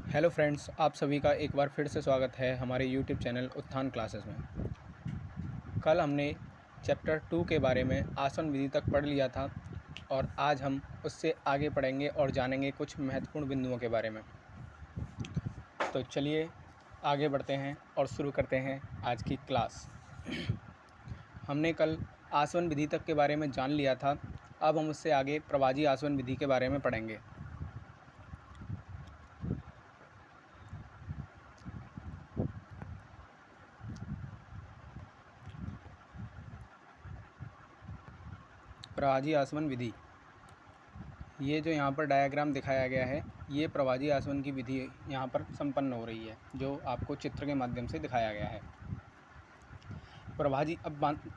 Hello friends, आप सभी का एक बार फिर से स्वागत है हमारे यूट्यूब चैनल उत्थान क्लासेस में। कल हमने चैप्टर 2 के बारे में आसन विधि तक पढ़ लिया था और आज हम उससे आगे पढ़ेंगे और जानेंगे कुछ महत्वपूर्ण बिंदुओं के बारे में। तो चलिए आगे बढ़ते हैं और शुरू करते हैं आज की क्लास। हमने कल आसन विधि तक के बारे में जान लिया था। अब हम उससे आगे प्रवाजी आसन विधि के बारे में पढ़ेंगे। प्रवाजी आसवन विधि, ये जो यहाँ पर डायग्राम दिखाया गया है, ये प्रवाजी आसवन की विधि यहाँ पर संपन्न हो रही है, जो आपको चित्र के माध्यम से दिखाया गया है।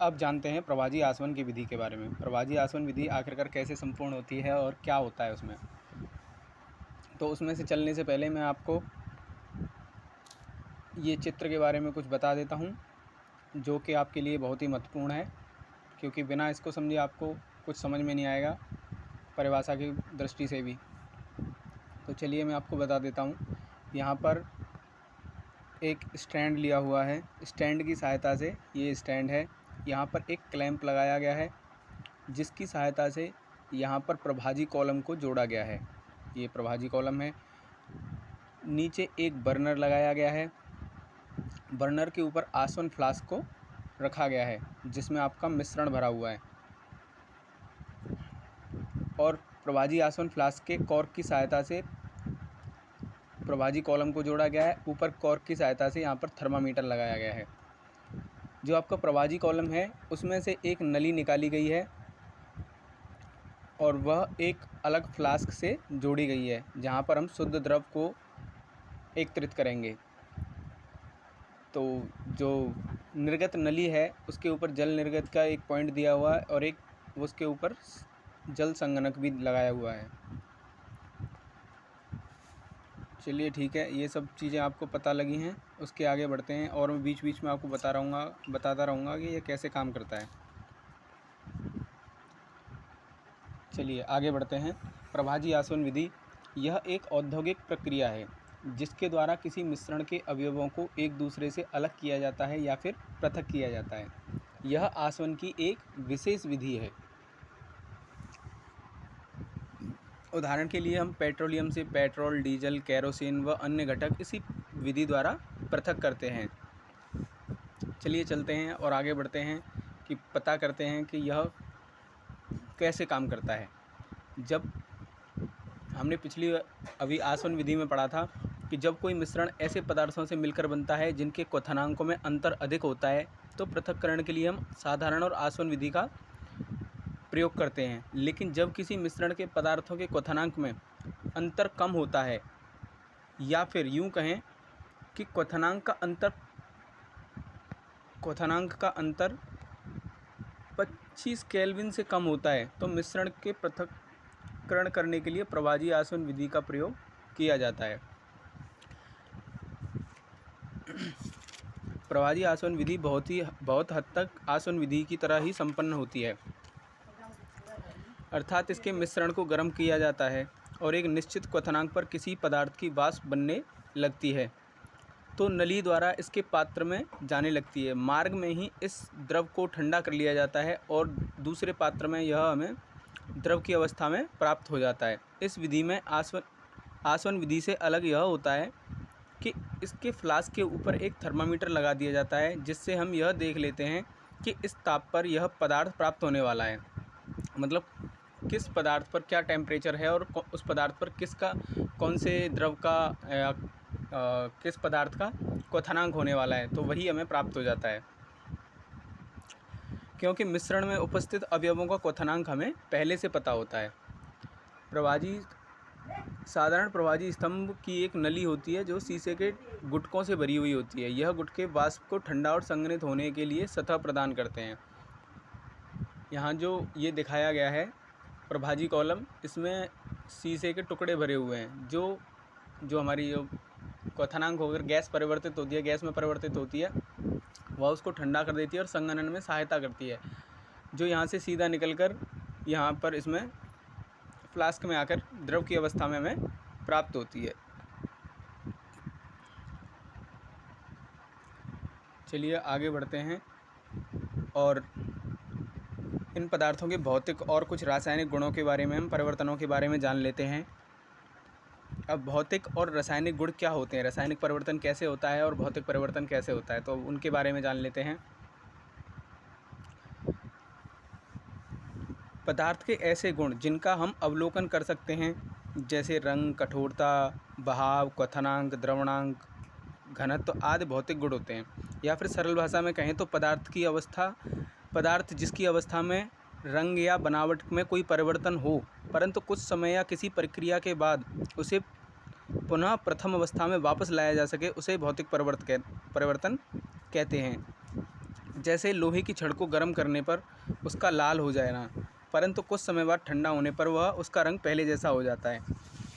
अब जानते हैं प्रवाजी आसवन की विधि के बारे में। प्रवाजी आसवन विधि आखिरकार कैसे संपूर्ण होती है और क्या होता है उसमें। तो उसमें से चलने से पहले मैं आपको ये चित्र के बारे में कुछ बता देता हूँ, जो कि आपके लिए बहुत ही महत्वपूर्ण है, क्योंकि बिना इसको समझे आपको कुछ समझ में नहीं आएगा परिभाषा की दृष्टि से भी। तो चलिए मैं आपको बता देता हूँ। यहाँ पर एक स्टैंड लिया हुआ है। स्टैंड की सहायता से, ये स्टैंड है, यहाँ पर एक क्लैंप लगाया गया है, जिसकी सहायता से यहाँ पर प्रभाजी कॉलम को जोड़ा गया है। ये प्रभाजी कॉलम है। नीचे एक बर्नर लगाया गया है। बर्नर के ऊपर आसवन फ्लास्क को रखा गया है, जिसमें आपका मिश्रण भरा हुआ है, और प्रभाजी आसवन फ्लास्क के कॉर्क की सहायता से प्रभाजी कॉलम को जोड़ा गया है। ऊपर कॉर्क की सहायता से यहाँ पर थर्मामीटर लगाया गया है। जो आपका प्रभाजी कॉलम है, उसमें से एक नली निकाली गई है और वह एक अलग फ्लास्क से जोड़ी गई है, जहाँ पर हम शुद्ध द्रव को एकत्रित करेंगे। तो जो निर्गत नली है, उसके ऊपर जल निर्गत का एक पॉइंट दिया हुआ है और एक उसके ऊपर जल संगणक भी लगाया हुआ है। चलिए ठीक है, ये सब चीज़ें आपको पता लगी हैं। उसके आगे बढ़ते हैं और मैं बीच बीच में आपको बताता रहूँगा कि ये कैसे काम करता है। चलिए आगे बढ़ते हैं। प्रभाजी आसवन विधि, यह एक औद्योगिक प्रक्रिया है जिसके द्वारा किसी मिश्रण के अवयवों को एक दूसरे से अलग किया जाता है या फिर पृथक किया जाता है। यह आसवन की एक विशेष विधि है। उदाहरण के लिए हम पेट्रोलियम से पेट्रोल, डीजल, केरोसिन व अन्य घटक इसी विधि द्वारा पृथक करते हैं। चलिए चलते हैं और आगे बढ़ते हैं कि पता करते हैं कि यह कैसे काम करता है। जब हमने अभी आसवन विधि में पढ़ा था कि जब कोई मिश्रण ऐसे पदार्थों से मिलकर बनता है जिनके क्वथनांकों में अंतर अधिक होता है, तो पृथक्करण के लिए हम साधारण और आसवन विधि का प्रयोग करते हैं। लेकिन जब किसी मिश्रण के पदार्थों के क्वथनांक में अंतर कम होता है, या फिर यूँ कहें कि क्वथनांक का अंतर 25 केल्विन से कम होता है, तो मिश्रण के पृथक्करण करने के लिए प्रभाजी आसवन विधि का प्रयोग किया जाता है। प्रभाजी आसवन विधि बहुत हद तक आसवन विधि की तरह ही संपन्न होती है, अर्थात इसके मिश्रण को गर्म किया जाता है और एक निश्चित क्वथनांक पर किसी पदार्थ की वाष्प बनने लगती है, तो नली द्वारा इसके पात्र में जाने लगती है। मार्ग में ही इस द्रव को ठंडा कर लिया जाता है और दूसरे पात्र में यह हमें द्रव की अवस्था में प्राप्त हो जाता है। इस विधि में आसवन विधि से अलग यह होता है कि इसके फ्लास्क के ऊपर एक थर्मामीटर लगा दिया जाता है, जिससे हम यह देख लेते हैं कि इस ताप पर यह पदार्थ प्राप्त होने वाला है। मतलब किस पदार्थ पर क्या टेम्परेचर है और उस पदार्थ पर कौन से द्रव का किस पदार्थ का क्वथनांक होने वाला है, तो वही हमें प्राप्त हो जाता है। क्योंकि मिश्रण में उपस्थित अवयवों का क्वथनांक हमें पहले से पता होता है। साधारण प्रभाजी स्तंभ की एक नली होती है जो शीशे के गुटकों से भरी हुई होती है। यह गुटके वाष्प को ठंडा और संघनित होने के लिए सतह प्रदान करते हैं। यहाँ जो ये दिखाया गया है प्रभाजी कॉलम, इसमें शीशे के टुकड़े भरे हुए हैं, जो हमारी जो क्वथनांक होकर गैस परिवर्तित होती है, गैस में परिवर्तित होती है, वह उसको ठंडा कर देती है और संघनन में सहायता करती है, जो यहाँ से सीधा निकलकर यहाँ पर इसमें फ्लास्क में आकर द्रव की अवस्था में हमें प्राप्त होती है। चलिए आगे बढ़ते हैं और इन पदार्थों के भौतिक और कुछ रासायनिक गुणों के बारे में, हम परिवर्तनों के बारे में जान लेते हैं। अब भौतिक और रासायनिक गुण क्या होते हैं, रासायनिक परिवर्तन कैसे होता है और भौतिक परिवर्तन कैसे होता है, तो उनके बारे में जान लेते हैं। पदार्थ के ऐसे गुण जिनका हम अवलोकन कर सकते हैं, जैसे रंग, कठोरता, बहाव, क्वथनांक, द्रवणांक, घनत्व आदि भौतिक गुण होते हैं। या फिर सरल भाषा में कहें तो पदार्थ जिसकी अवस्था में रंग या बनावट में कोई परिवर्तन हो, परंतु कुछ समय या किसी प्रक्रिया के बाद उसे पुनः प्रथम अवस्था में वापस लाया जा सके, उसे भौतिक परिवर्तन कहते हैं। जैसे लोहे की छड़ को गर्म करने पर उसका लाल हो जाना, परंतु कुछ समय बाद ठंडा होने पर वह उसका रंग पहले जैसा हो जाता है।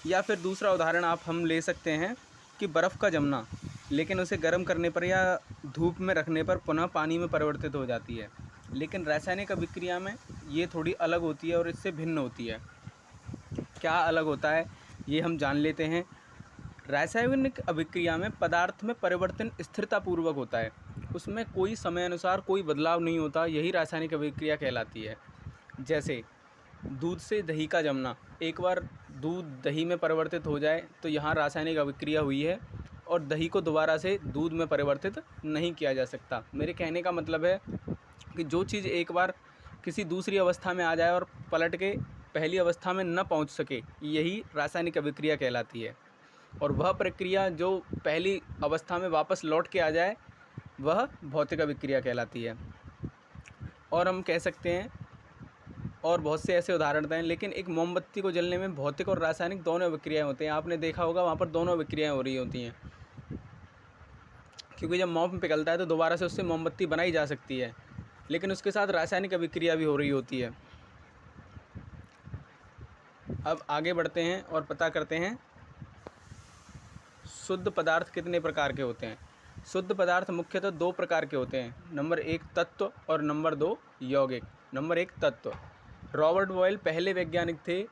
या फिर दूसरा उदाहरण हम ले सकते हैं कि बर्फ़ का जमना, लेकिन उसे गर्म करने पर या धूप में रखने पर पुनः पानी में परिवर्तित हो जाती है। लेकिन रासायनिक अभिक्रिया में ये थोड़ी अलग होती है और इससे भिन्न होती है। क्या अलग होता है ये हम जान लेते हैं। रासायनिक अभिक्रिया में पदार्थ में परिवर्तन स्थिरतापूर्वक होता है, उसमें कोई समय अनुसार कोई बदलाव नहीं होता, यही रासायनिक अभिक्रिया कहलाती है। जैसे दूध से दही का जमना, एक बार दूध दही में परिवर्तित हो जाए तो यहाँ रासायनिक अभिक्रिया हुई है और दही को दोबारा से दूध में परिवर्तित नहीं किया जा सकता। मेरे कहने का मतलब है कि जो चीज़ एक बार किसी दूसरी अवस्था में आ जाए और पलट के पहली अवस्था में न पहुंच सके, यही रासायनिक अभिक्रिया कहलाती है। और वह प्रक्रिया जो पहली अवस्था में वापस लौट के आ जाए, वह भौतिक अभिक्रिया कहलाती है। और हम कह सकते हैं और बहुत से ऐसे उदाहरण हैं, लेकिन एक मोमबत्ती को जलने में भौतिक और रासायनिक दोनों अभिक्रियाएँ होते हैं। आपने देखा होगा वहाँ पर दोनों अभिक्रियाएँ हो रही होती हैं, क्योंकि जब मोम पिघलता है तो दोबारा से उससे मोमबत्ती बनाई जा सकती है, लेकिन उसके साथ रासायनिक अभिक्रिया भी हो रही होती है। अब आगे बढ़ते हैं और पता करते हैं शुद्ध पदार्थ कितने प्रकार के होते हैं। शुद्ध पदार्थ मुख्यतः दो प्रकार के होते हैं, नंबर 1 तत्व और नंबर 2 यौगिक। नंबर 1 तत्व। रॉबर्ट बॉयल पहले वैज्ञानिक थे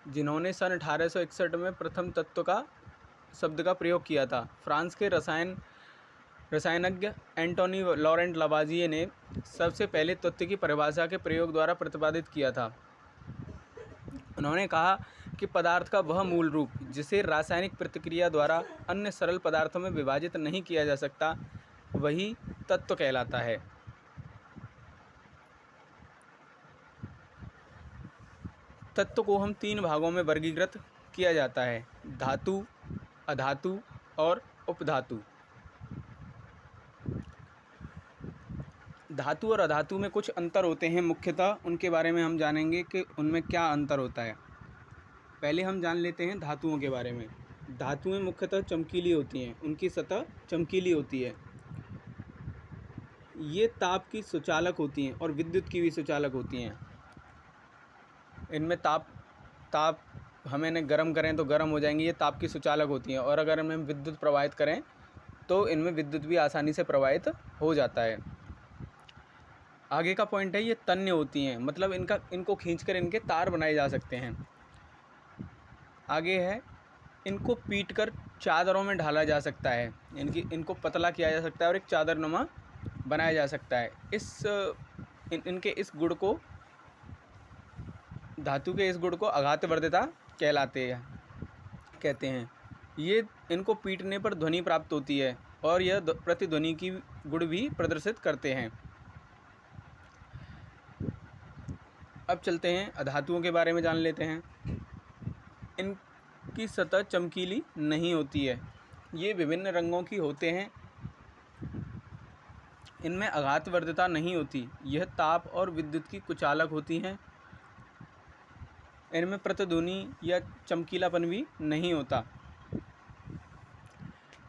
जिन्होंने सन 1861 में प्रथम तत्व का शब्द का प्रयोग किया था। फ्रांस के रसायनज्ञ एंटोनी लॉरेंट लवाजिये ने सबसे पहले तत्व की परिभाषा के प्रयोग द्वारा प्रतिपादित किया था। उन्होंने कहा कि पदार्थ का वह मूल रूप जिसे रासायनिक प्रतिक्रिया द्वारा अन्य सरल पदार्थों में विभाजित नहीं किया जा सकता, वही तत्व कहलाता है। तत्व को हम 3 भागों में वर्गीकृत किया जाता है, धातु, अधातु और उपधातु। धातु और अधातु में कुछ अंतर होते हैं, मुख्यतः उनके बारे में हम जानेंगे कि उनमें क्या अंतर होता है। पहले हम जान लेते हैं धातुओं के बारे में। धातुएं मुख्यतः चमकीली होती हैं, उनकी सतह चमकीली होती है। ये ताप की सुचालक होती हैं और विद्युत की भी सुचालक होती हैं। इनमें ताप हम इन्हें गर्म करें तो गर्म हो जाएंगी, ये ताप की सुचालक होती हैं। और अगर हम विद्युत प्रवाहित करें तो इनमें विद्युत भी आसानी से प्रवाहित हो जाता है। आगे का पॉइंट है, ये तन्य होती हैं, मतलब इनको खींचकर इनके तार बनाए जा सकते हैं। आगे है, इनको पीटकर चादरों में ढाला जा सकता है, इनको पतला किया जा सकता है और एक चादरनुमा बनाया जा सकता है। इनके इस गुण को, धातु के इस गुण को आघातवर्धिता कहते हैं। ये इनको पीटने पर ध्वनि प्राप्त होती है और यह प्रतिध्वनि की गुण भी प्रदर्शित करते हैं। अब चलते हैं अधातुओं के बारे में जान लेते हैं। इनकी सतह चमकीली नहीं होती है, ये विभिन्न रंगों की होते हैं। इनमें आघातवर्धिता नहीं होती, यह ताप और विद्युत की कुचालक होती हैं। इनमें प्रतिध्वनि या चमकीलापन भी नहीं होता।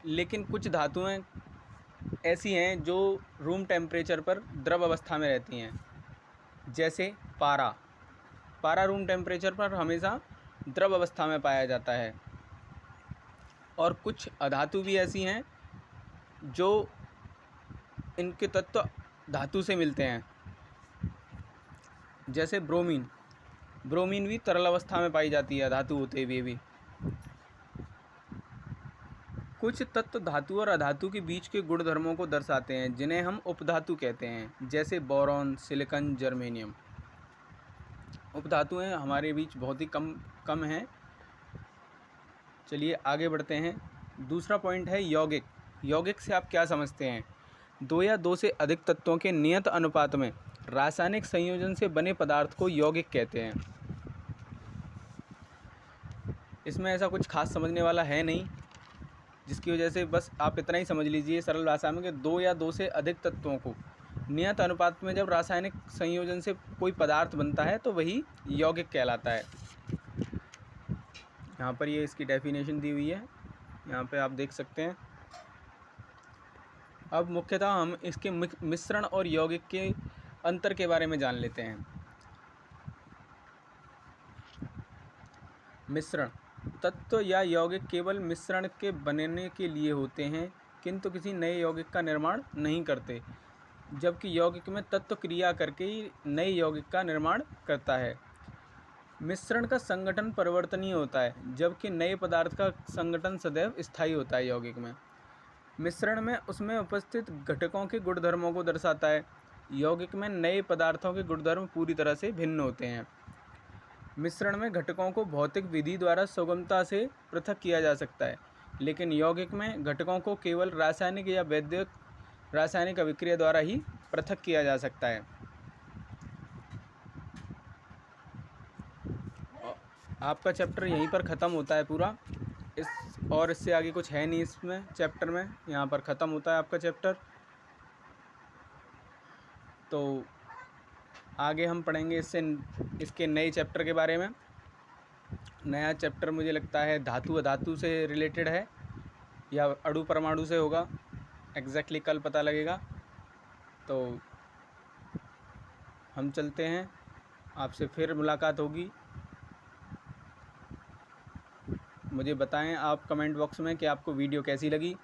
लेकिन कुछ धातुएं ऐसी हैं जो रूम टेम्परेचर पर द्रव अवस्था में रहती हैं, जैसे पारा रूम टेम्परेचर पर हमेशा द्रव अवस्था में पाया जाता है। और कुछ अधातु भी ऐसी हैं जो इनके तत्व धातु से मिलते हैं, जैसे ब्रोमीन भी तरल अवस्था में पाई जाती है धातु होते हुए भी। कुछ तत्व धातु और अधातु के बीच के गुण धर्मों को दर्शाते हैं, जिन्हें हम उपधातु कहते हैं, जैसे बोरॉन, सिलिकॉन, जर्मेनियम। उपधातुएं हमारे बीच बहुत ही कम हैं। चलिए आगे बढ़ते हैं। दूसरा पॉइंट है यौगिक। यौगिक से आप क्या समझते हैं? दो या दो से अधिक तत्वों के नियत अनुपात में रासायनिक संयोजन से बने पदार्थ को यौगिक कहते हैं। इसमें ऐसा कुछ खास समझने वाला है नहीं, जिसकी वजह से बस आप इतना ही समझ लीजिए सरल भाषा में कि दो या दो से अधिक तत्वों को नियत अनुपात में जब रासायनिक संयोजन से कोई पदार्थ बनता है तो वही यौगिक कहलाता है। यहाँ पर ये इसकी डेफिनेशन दी हुई है, यहाँ पे आप देख सकते हैं। अब मुख्यतः हम इसके मिश्रण और यौगिक के अंतर के बारे में जान लेते हैं। मिश्रण तत्व या यौगिक केवल मिश्रण के बनने के लिए होते हैं, किंतु किसी नए यौगिक का निर्माण नहीं करते, जबकि यौगिक में तत्व क्रिया करके ही नए यौगिक का निर्माण करता है। मिश्रण का संगठन परिवर्तनीय होता है, जबकि नए पदार्थ का संगठन सदैव स्थायी होता है। यौगिक में मिश्रण में उसमें उपस्थित घटकों के गुणधर्मों को दर्शाता है। यौगिक में नए पदार्थों के गुणधर्म पूरी तरह से भिन्न होते हैं। मिश्रण में घटकों को भौतिक विधि द्वारा सुगमता से पृथक किया जा सकता है, लेकिन यौगिक में घटकों को केवल रासायनिक या वैद्युत रासायनिक अभिक्रिया द्वारा ही पृथक किया जा सकता है। आपका चैप्टर यहीं पर ख़त्म होता है पूरा। इससे आगे कुछ है नहीं इसमें चैप्टर में, यहाँ पर ख़त्म होता है आपका चैप्टर। तो आगे हम पढ़ेंगे इसके नए चैप्टर के बारे में। नया चैप्टर मुझे लगता है धातु अधातु से रिलेटेड है या अणु परमाणु से होगा, एग्जैक्टली कल पता लगेगा। तो हम चलते हैं, आपसे फिर मुलाकात होगी। मुझे बताएं आप कमेंट बॉक्स में कि आपको वीडियो कैसी लगी,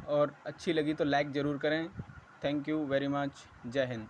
और अच्छी लगी तो लाइक ज़रूर करें। Thank you very much. जय हिंद।